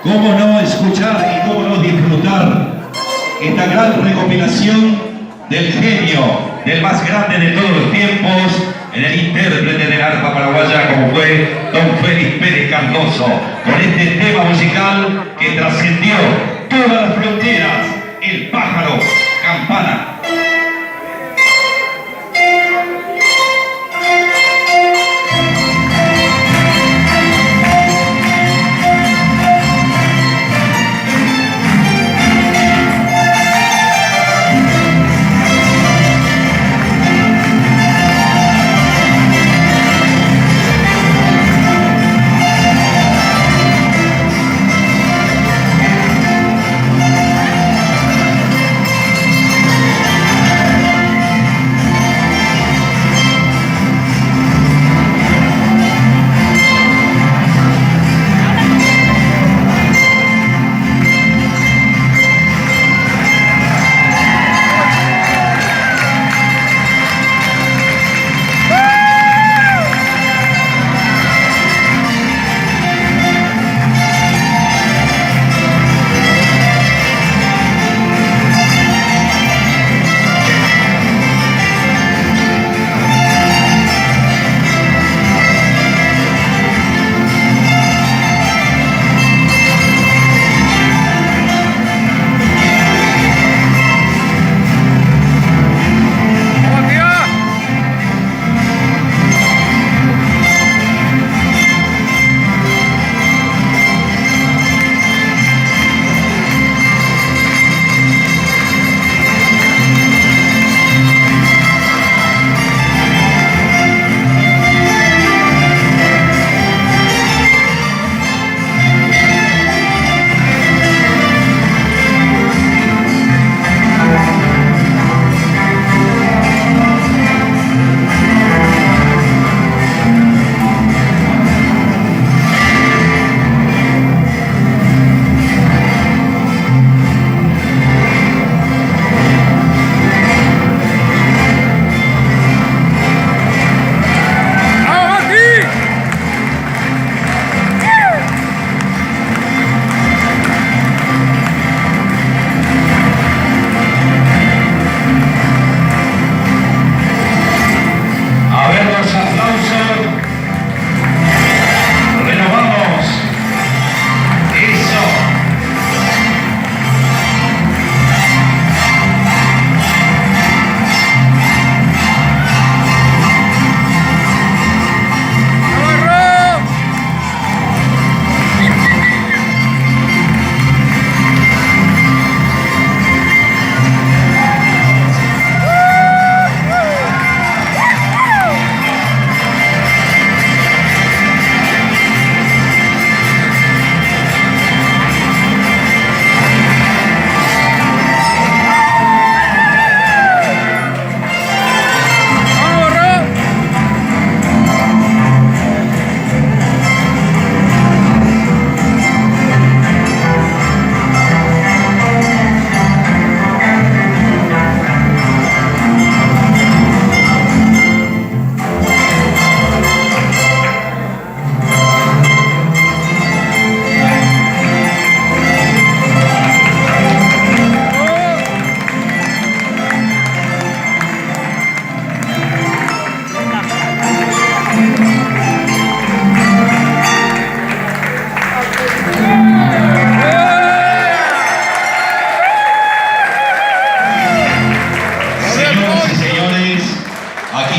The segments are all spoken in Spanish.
¿Cómo no escuchar y cómo no disfrutar esta gran recopilación del genio, del más grande de todos los tiempos, en el intérprete del arpa paraguaya como fue don Félix Pérez Cardoso, con este tema musical que trascendió todas las fronteras, El Pájaro, Campana?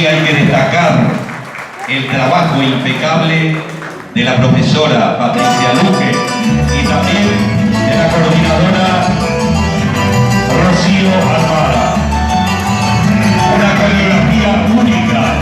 Hay que destacar el trabajo impecable de la profesora Patricia Luque y también de la coordinadora Rocío Alvara. Una coreografía única.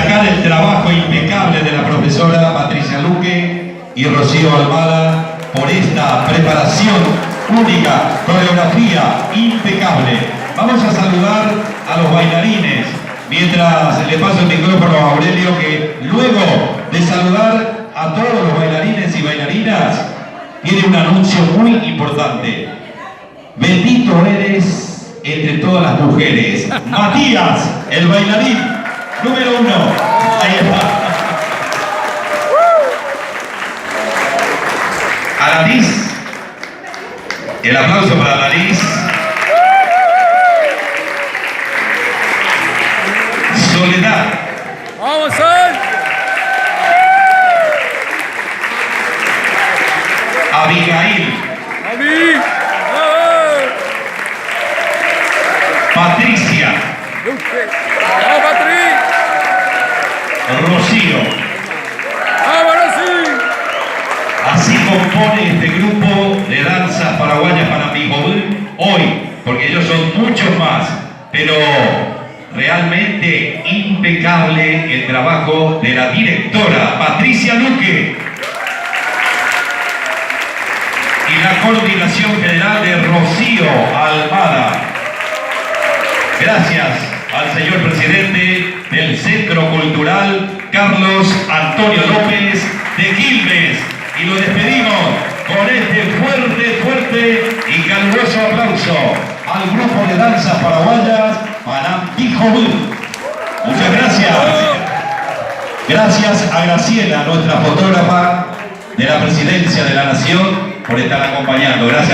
destacar el trabajo impecable de la profesora Patricia Luque y Rocío Almada por esta preparación única, coreografía impecable. Vamos a saludar a los bailarines, mientras le paso el micrófono a Aurelio, que luego de saludar a todos los bailarines y bailarinas, tiene un anuncio muy importante. Bendito eres entre todas las mujeres. Matías, el bailarín número 1. Ahí está. Alanis. El aplauso para Alanis. Soledad. ¡Vamos, Sol! Abigail. ¡Abi! Patricia. ¡Vamos, Patri! Rocío. ¡Vámonos, sí! Así compone este grupo de danzas paraguayas para mi joven hoy, porque ellos son muchos más, pero realmente impecable el trabajo de la directora Patricia Luque y la coordinación general de Rocío Almada. Gracias al señor presidente del Centro Cultural Carlos Antonio López de Quilmes, y lo despedimos con este fuerte y caluroso aplauso al grupo de danzas paraguayas Panampijoul. Muchas gracias. Gracias a Graciela, nuestra fotógrafa de la Presidencia de la Nación, por estar acompañando. Gracias.